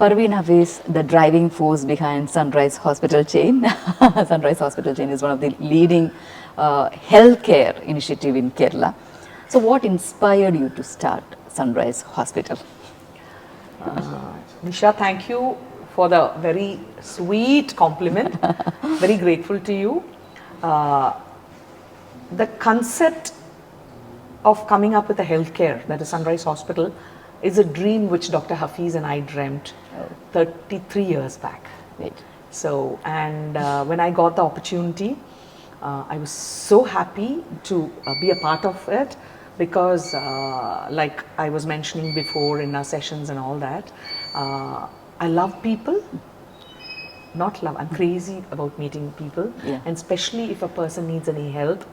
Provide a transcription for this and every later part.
Parveen Hafeez, the driving force behind Sunrise Hospital chain. Sunrise Hospital chain is one of the leading healthcare initiative in Kerala. So what inspired you to start Sunrise Hospital? Nisha, thank you for the very sweet compliment. Very grateful to you. The concept of coming up with a healthcare, that is Sunrise Hospital, is a dream which Dr. Hafeez and I dreamt 33 years back. Right. So, and when I got the opportunity, I was so happy to be a part of it because, like I was mentioning before in our sessions and all that, I love people. Not love, I'm crazy about meeting people, Yeah. and especially if a person needs any help.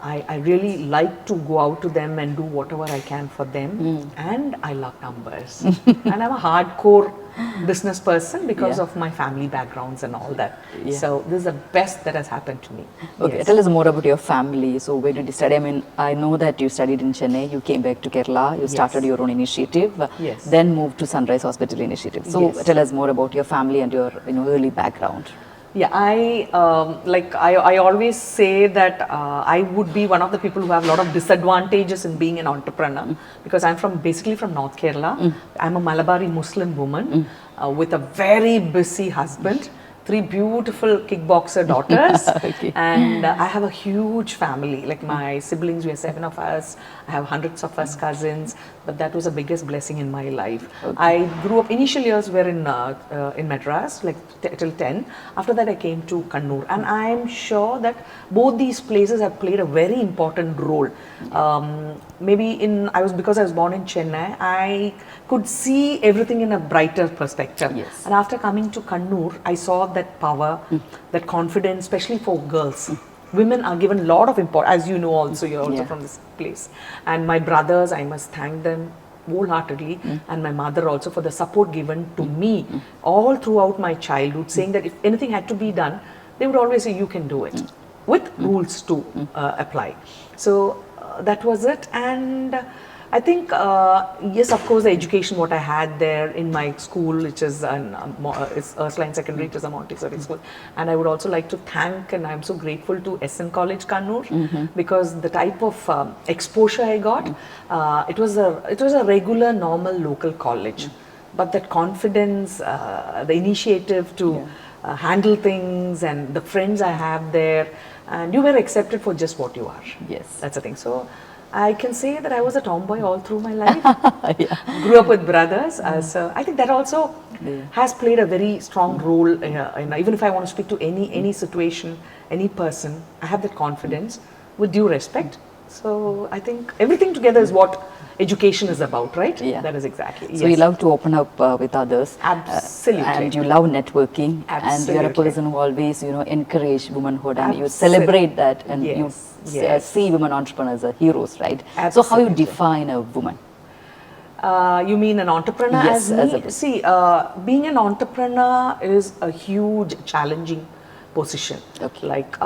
I really like to go out to them and do whatever I can for them, and I love numbers. And I'm a hardcore business person because Yeah. of my family backgrounds and all that. Yeah. So this is the best that has happened to me. Okay, Yes. tell us more about your family. So where did you study? I mean, I know that you studied in Chennai, you came back to Kerala, you started Yes. your own initiative, Yes. then moved to Sunrise Hospital Initiative. So Yes. tell us more about your family and your early background. Yeah, I always say that I would be one of the people who have a lot of disadvantages in being an entrepreneur because I'm basically from North Kerala. I'm a Malabari Muslim woman with a very busy husband, 3 beautiful kickboxer daughters, Okay. and I have a huge family. Like my siblings, we are 7 of us. I have hundreds of us cousins, but that was the biggest blessing in my life. I grew up. Initial years were in Madras, like till 10. After that, I came to Kannur, and I'm sure that both these places have played a very important role. Because I was born in Chennai, I could see everything in a brighter perspective. Yes. And after coming to Kannur, I saw that power, that confidence, especially for girls. Women are given a lot of importance, as you know also, you're also Yeah. from this place. And my brothers, I must thank them wholeheartedly, and my mother also for the support given to me all throughout my childhood, saying that if anything had to be done, they would always say, you can do it, with rules to apply. So that was it. And I think, yes, of course, the education what I had there in my school, which is it's Erskine Secondary, it is a Montessori school. And I would also like to thank, and I'm so grateful to SN College Kannur, because the type of exposure I got, it was a regular, normal, local college. But that confidence, the initiative to handle things, and the friends I have there, and you were accepted for just what you are. Yes. That's the thing. So I can say that I was a tomboy all through my life. Yeah. Grew up with brothers. So I think that also has played a very strong role. Even if I want to speak to any situation, any person, I have that confidence with due respect. So I think everything together is what education is about, right? Yeah. That is exactly. So you love to open up with others. Absolutely. And you love networking. And you are a Absolutely. person who always, encourage womanhood and you Absolutely. celebrate that and you Yes. see women entrepreneurs as heroes, right? So how you Absolutely. define a woman? You mean an entrepreneur Yes, as as me? a- See, being an entrepreneur is a huge challenging position. Okay. Like,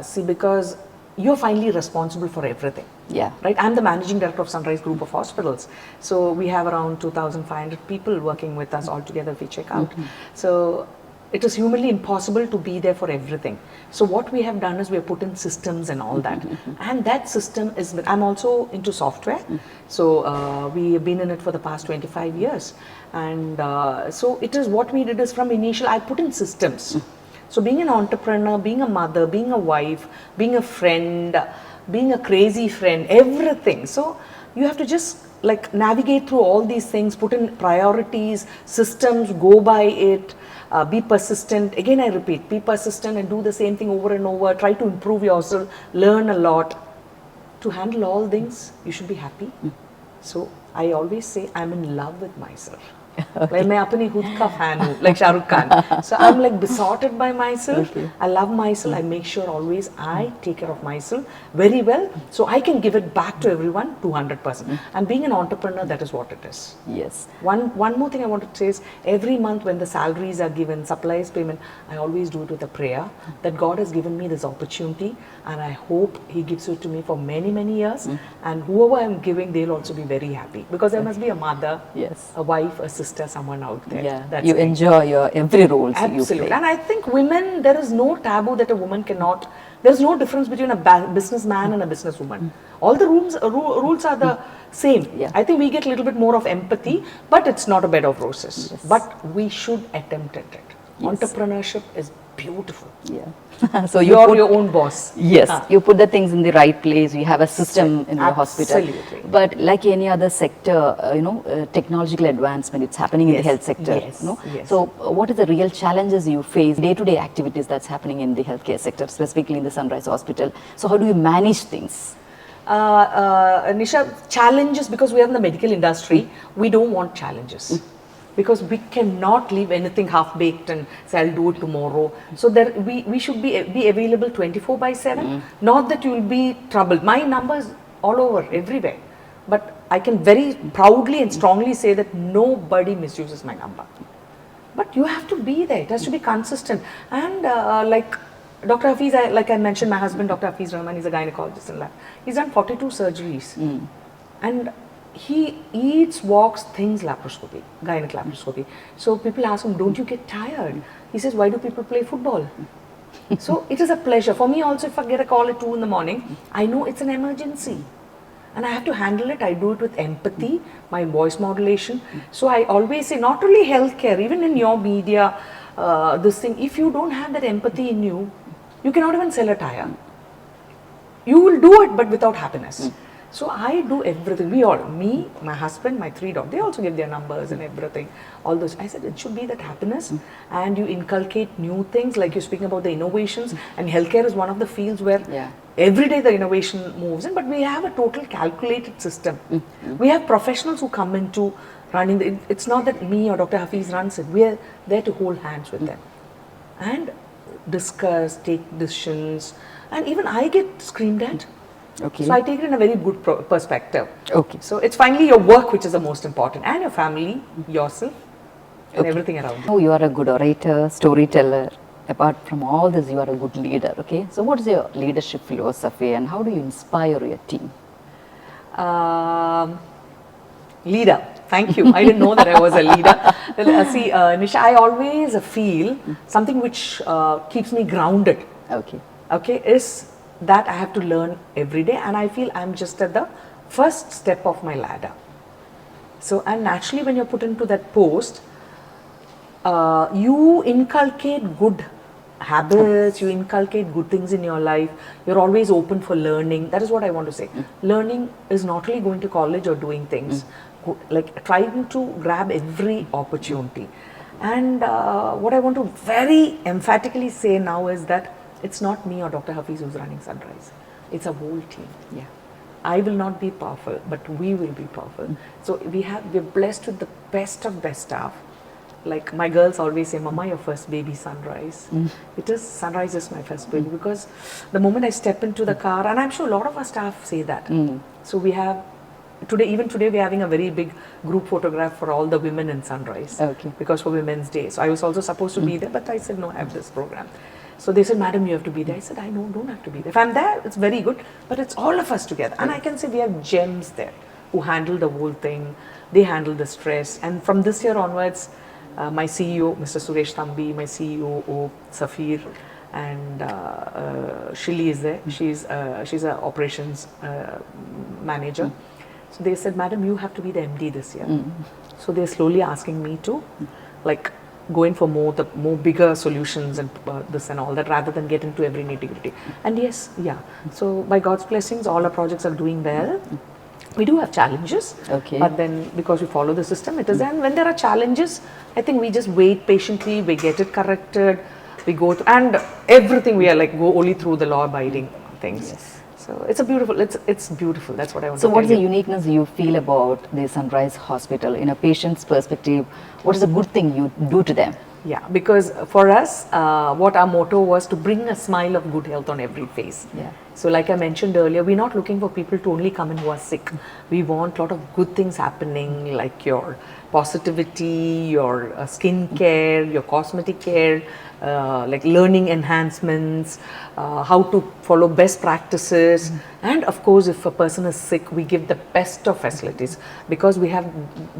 see, because you're finally responsible for everything. Yeah. Right? I'm the managing director of Sunrise Group of Hospitals. So we have around 2,500 people working with us altogether if we check out. So it is humanly impossible to be there for everything. So what we have done is we have put in systems and all that. And that system is, I'm also into software. So we have been in it for the past 25 years. And so it is what we did is from initial, I put in systems. So being an entrepreneur, being a mother, being a wife, being a friend, being a crazy friend, everything. So you have to just like navigate through all these things, put in priorities, systems, go by it, be persistent. Again, I repeat, be persistent and do the same thing over and over. Try to improve yourself, learn a lot. To handle all things, you should be happy. So I always say I'm in love with myself. Like मैं अपनी खुद का fan हूँ, like Shah Rukh Khan. So I'm like besotted by myself. Okay. I love myself. I make sure always I take care of myself very well, so I can give it back to everyone 200%. And being an entrepreneur, that is what it is. Yes. One more thing I want to say is every month when the salaries are given, supplies payment, I always do it with a prayer that God has given me this opportunity, and I hope He gives it to me for many years. And whoever I'm giving, they'll also be very happy because there must be a mother, Yes. a wife, a sister sister, someone out there. Yeah, That's you the thing. enjoy your every role you Absolutely. play. And I think women, there is no taboo that a woman cannot, there's no difference between a businessman and a businesswoman. All the rules are the same. Yeah. I think we get a little bit more of empathy, but it's not a bed of roses. Yes. But we should attempt at it. Yes. Entrepreneurship is beautiful. Yeah. So You're put, your own boss. yes, you put the things in the right place. You have a system in your hospital. Absolutely. But like any other sector, technological advancement, it's happening in the Yes, health sector. yes, You know? yes. So what are the real challenges you face, day-to-day activities that's happening in the healthcare sector, specifically in the Sunrise Hospital? So how do you manage things? Nisha, challenges, because we are in the medical industry, we don't want challenges. Because we cannot leave anything half-baked and say, I'll do it tomorrow. So there, we should be available 24/7. Not that you'll be troubled. My numbers all over, everywhere. But I can very proudly and strongly say that nobody misuses my number. But you have to be there. It has to be consistent. And like Dr. Hafeez, like I mentioned, my husband, Dr. Hafeez Rahman, is a gynecologist in lab. He's done 42 surgeries. And he eats, walks, thinks laparoscopy, gynec laparoscopy. So people ask him, don't you get tired? He says, why do people play football? So it is a pleasure. For me also, if I get a call at 2 in the morning, I know it's an emergency. And I have to handle it. I do it with empathy, my voice modulation. So I always say, not only healthcare, even in your media, this thing, if you don't have that empathy in you, you cannot even sell a tire. You will do it, but without happiness. So I do everything. We all, me, my husband, my 3 dogs, they also give their numbers and everything. All those. I said it should be that happiness, and you inculcate new things. Like you're speaking about the innovations, and healthcare is one of the fields where every day the innovation moves in. But we have a total calculated system. We have professionals who come into running. It's not that me or Dr. Hafeez runs it. We are there to hold hands with them and discuss, take decisions, and even I get screamed at. Okay. So I take it in a very good perspective. Okay. So it's finally your work which is the most important, and your family, yourself, and everything around you. Oh, you are a good orator, storyteller. Apart from all this, you are a good leader. Okay. So what is your leadership philosophy, and how do you inspire your team? Leader. Thank you. I didn't know that I was a leader. See, Nisha, I always feel something which keeps me grounded. Okay. Okay, is that I have to learn every day, and I feel I'm just at the first step of my ladder. So, and naturally when you're put into that post, you inculcate good habits, you inculcate good things in your life, you're always open for learning. That is what I want to say. Learning is not only going to college or doing things, like trying to grab every opportunity. And what I want to very emphatically say now is that it's not me or Dr. Hafeez who's running Sunrise. It's a whole team. Yeah. I will not be powerful, but we will be powerful. So we're blessed with the best of best staff. Like my girls always say, Mama, your first baby Sunrise. It is, Sunrise is my first baby, because the moment I step into the car, and I'm sure a lot of our staff say that. So we have, even today we're having a very big group photograph for all the women in Sunrise. Okay. Because for Women's Day. So I was also supposed to be there, but I said, no, I have this program. So they said, Madam, you have to be there. I said, I know, don't have to be there. If I'm there, it's very good, but it's all of us together. And I can say we have gems there who handle the whole thing. They handle the stress. And from this year onwards, my CEO, Mr. Suresh Thambi, my CEO, Safir, and Shili is there. She's an operations manager. So they said, Madam, you have to be the MD this year. So they're slowly asking me to, like, going for more bigger solutions and this and all that, rather than get into every nitty-gritty. And yes, so by God's blessings, all our projects are doing well. We do have challenges, but then because we follow the system, it is. And when there are challenges, I think we just wait patiently, we get it corrected, we go through, and everything we are like go only through the law-abiding things. Yes. So it's a beautiful, it's beautiful. That's what I want to So tell what is you. the uniqueness you feel about the Sunrise Hospital in a patient's perspective? What is the good thing you do to them? Yeah, because for us, what our motto was to bring a smile of good health on every face. Yeah. So like I mentioned earlier, we're not looking for people to only come in who are sick. We want a lot of good things happening, like your positivity, your skin care, your cosmetic care, like learning enhancements, how to follow best practices, and of course, if a person is sick, we give the best of facilities because we have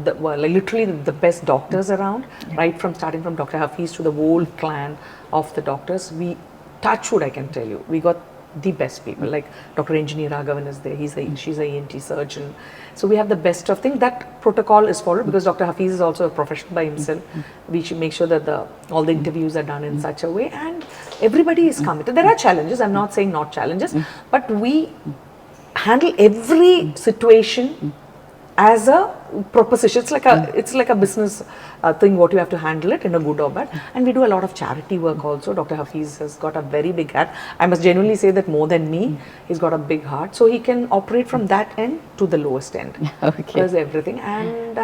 like literally the best doctors around, right from starting from Dr. Hafeez to the whole clan of the doctors. We touch wood, I can tell you, we got the best people. Like Dr. Engineer Raghavan is there, she's a ENT surgeon. So we have the best of things. That protocol is followed because Dr. Hafeez is also a professional by himself. We should make sure that all the interviews are done in such a way, and everybody is committed. There are challenges, I'm not saying not challenges, but we handle every situation as a proposition. It's like a business thing, what you have to handle it in a good or bad. And we do a lot of charity work also. Dr. Hafeez has got a very big heart. I must genuinely say that more than me, he's got a big heart. So he can operate from that end to the lowest end. Okay. Does everything. And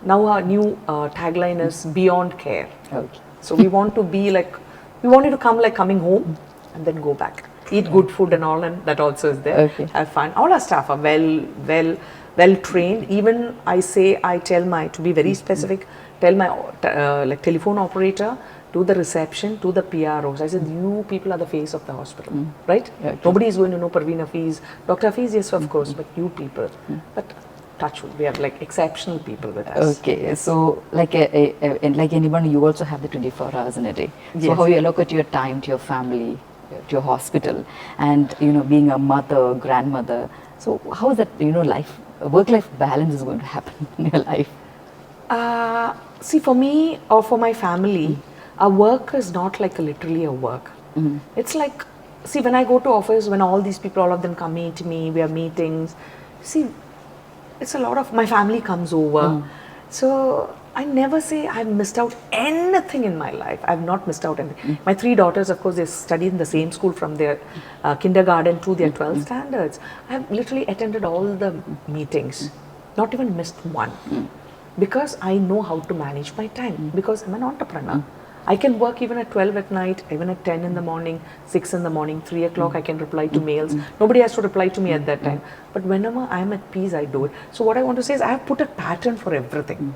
now our new tagline is Beyond Care. Okay. So we want to be like, we want you to come like coming home and then go back. Eat good food and all, and that also is there. Okay. Have fun. All our staff are well trained. Even I tell my, to be very specific, tell my like telephone operator, to the reception, to the PROs, I said, you people are the face of the hospital, right? Okay. Nobody is going to know Parveen Hafeez. Dr. Hafeez, yes, of course, but you people. But touch wood, we have like exceptional people with us. Okay, so like like anyone, you also have the 24 hours in a day. So Yes. how you allocate your time to your family, to your hospital, and being a mother, grandmother. So how is that work-life balance is going to happen in your life? See, for me or for my family, our work is not like literally a work. It's like, see, when I go to office, when all these people, all of them come meet me, we have meetings. See, it's a lot of, my family comes over. So I never say I've missed out anything in my life. I've not missed out anything. My 3 daughters, of course, they study in the same school from their kindergarten to their 12 standards. I've literally attended all the meetings, not even missed one. Because I know how to manage my time, because I'm an entrepreneur. I can work even at 12 at night, even at 10 in the morning, 6 in the morning, 3 o'clock I can reply to mails. Nobody has to reply to me at that time. But whenever I'm at peace, I do it. So what I want to say is I have put a pattern for everything.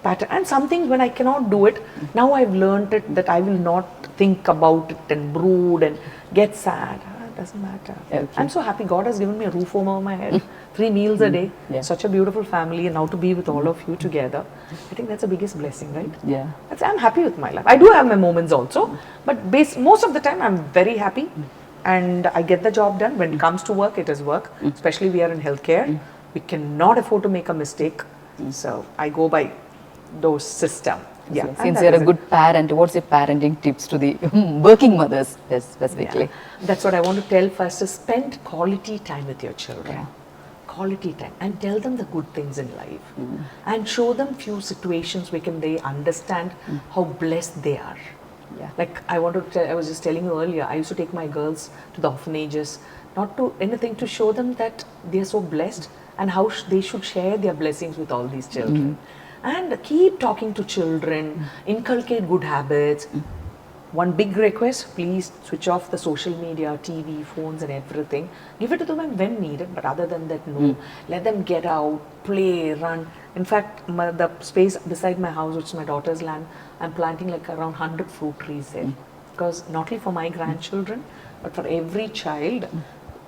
Pattern. And some things when I cannot do it, now I've learned it that I will not think about it and brood and get sad. It doesn't matter. Okay. I'm so happy God has given me a roof over my head, 3 meals a day, such a beautiful family, and now to be with all of you together. I think that's the biggest blessing, right? Yeah. I'm happy with my life. I do have my moments also, but most of the time I'm very happy and I get the job done. When it comes to work, it is work. Especially we are in healthcare. We cannot afford to make a mistake. So I go by those system. Yeah. So since you're a good parent, what's your parenting tips to the working mothers specifically? Yeah. That's what I want to tell first is spend quality time with your children. Yeah. Quality time, and tell them the good things in life and show them few situations where they understand how blessed they are. Yeah. Like I was just telling you earlier, I used to take my girls to the orphanages, not to anything, to show them that they are so blessed and how they should share their blessings with all these children. And keep talking to children, inculcate good habits. One big request, please switch off the social media, TV, phones and everything. Give it to them when needed, but other than that, no. Let them get out, play, run. In fact, the space beside my house, which is my daughter's land, I'm planting like around 100 fruit trees there. Because not only for my grandchildren, but for every child,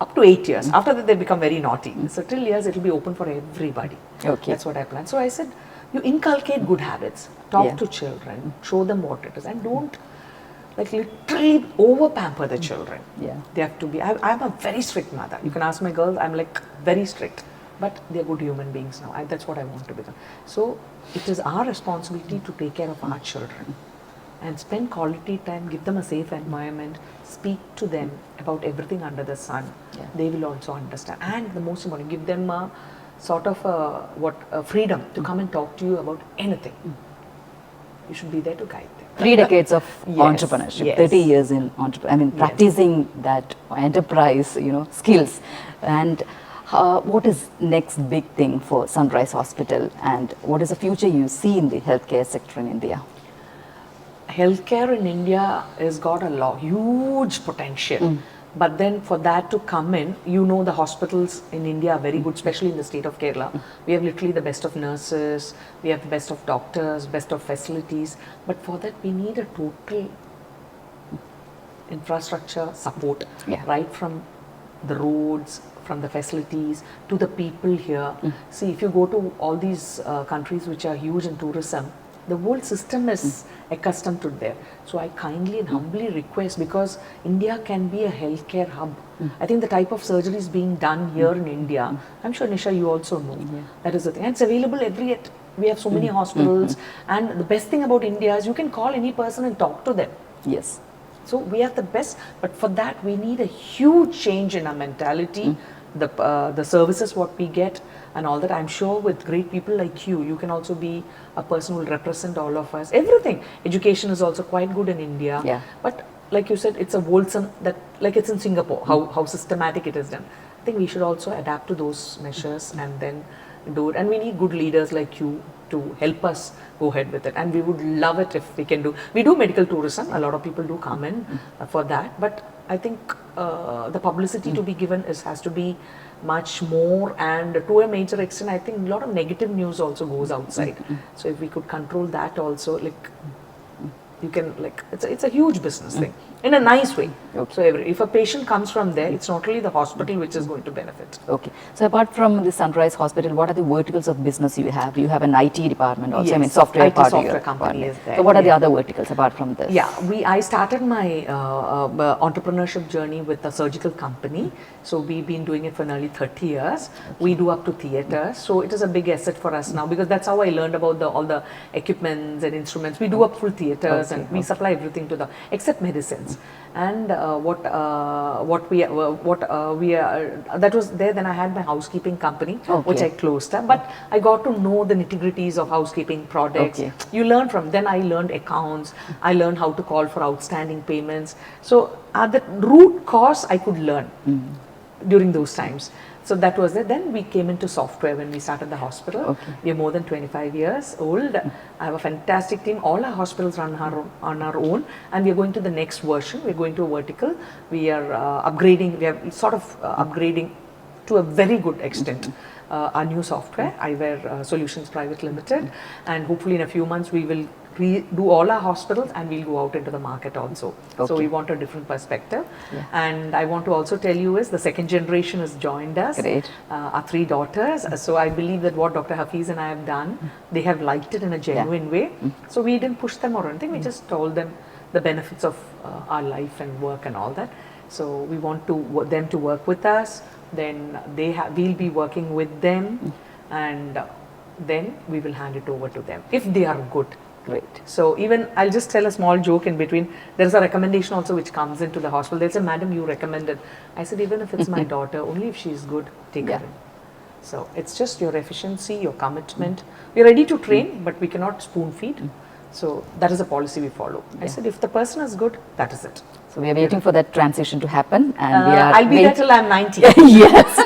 up to 8 years. After that, they become very naughty. So till years, it will be open for everybody. Okay. That's what I plan. So I said, you inculcate good habits. Talk to children, show them what it is, and don't like literally over pamper the children. Yeah. They have to be, I'm a very strict mother. You can ask my girls, I'm like very strict. But they're good human beings now. That's what I want to become. So it is our responsibility to take care of our children and spend quality time, give them a safe environment, speak to them about everything under the sun. Yeah. They will also understand. And the most important, give them a sort of a freedom to come and talk to you about anything. You should be there to guide them. 3 decades of Yes, entrepreneurship, yes. 30 years in practicing that enterprise, skills. And what is next big thing for Sunrise Hospital, and what is the future you see in the healthcare sector in India? Healthcare in India has got a huge potential, But then for that to come in, you know, the hospitals in India are very good, especially in the state of Kerala. We have literally the best of nurses, we have the best of doctors, best of facilities. But for that, we need a total infrastructure support, Yeah. right from the roads, from the facilities to the people here. See, if you go to all these countries which are huge in tourism, the whole system is accustomed to there. So I kindly and humbly request, because India can be a healthcare hub. I think the type of surgeries being done here in India, I'm sure Nisha you also know, that is the thing. And it's available we have so many hospitals, and the best thing about India is you can call any person and talk to them. Yes. So we are the best, but for that we need a huge change in our mentality, the services what we get and all that. I'm sure with great people like you can also be a person who will represent all of us. Everything. Education is also quite good in India. Yeah. But like you said, it's a wholesome, that like it's in Singapore, how systematic it is done. I think we should also adapt to those measures and then do it. And we need good leaders like you to help us go ahead with it, and we would love it if we can do. We do medical tourism, a lot of people do come in for that, but I think the publicity to be given has to be much more, and to a major extent I think a lot of negative news also goes outside. So if we could control that also, like you can, like it's a huge business thing in a nice way. Okay. So if a patient comes from there, it's not only the hospital which is going to benefit. Okay. So apart from the Sunrise Hospital, what are the verticals of business you have? You have an IT department also, I mean Yes, software IT part of software your company department. is there, So what are the yeah. other verticals apart from this? Yeah, I started my entrepreneurship journey with a surgical company. So we've been doing it for nearly 30 years. We do up to theatres. So it is a big asset for us now, because that's how I learned about all the equipments and instruments. We do up full theatres, and we supply everything to except medicines. And that was there. Then I had my housekeeping company, which I closed up. But I got to know the nitty-gritties of housekeeping products. Okay. You learn from. Then I learned accounts. I learned how to call for outstanding payments. So at the root cause, I could learn during those times. So that was it. Then we came into software when we started the hospital. Okay. We are more than 25 years old. I have a fantastic team. All our hospitals run on our own, and we are going to the next version. We're going to a vertical. We are upgrading. We are sort of upgrading to a very good extent our new software, Eyewear Solutions Private Limited, and hopefully in a few months we will do all our hospitals, and we'll go out into the market also. So we want a different perspective. And I want to also tell you is the second generation has joined us. Great. Our 3 daughters. So I believe that what Dr. Hafeez and I have done, they have liked it in a genuine way. So we didn't push them or anything. We just told them the benefits of our life and work and all that. So we want them to work with us. Then we'll be working with them, and then we will hand it over to them if they are good. Great. So even I'll just tell a small joke in between. There's a recommendation also which comes into the hospital. They'll say, "Madam, you recommended." I said, "Even if it's my daughter, only if she's good, take her in." So it's just your efficiency, your commitment. We're ready to train, but we cannot spoon feed. So that is a policy we follow. I said, if the person is good, that is it. So we are waiting for that transition to happen, and I'll be there till I'm 90. Yes.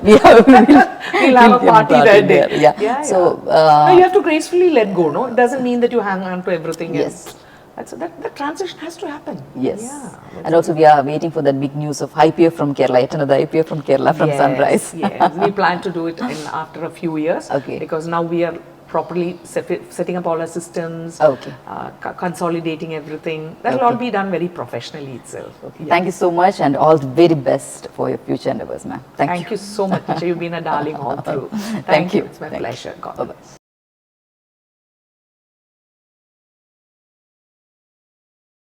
We'll have a party that day. Yeah. So no, you have to gracefully let go. No, it doesn't mean that you hang on to everything else. That transition has to happen. Yes. Yeah, and also we are waiting for that big news of IPF from Kerala, yet another IPF from Kerala from Sunrise. Yes, we plan to do it after a few years. Okay. Because now we are properly setting up all our systems, consolidating everything. That will all be done very professionally itself. Okay. Thank you so much, and all the very best for your future endeavors, ma'am. Thank you. Thank you so much, Nisha. You've been a darling all through. Thank you. It's my pleasure. God bless.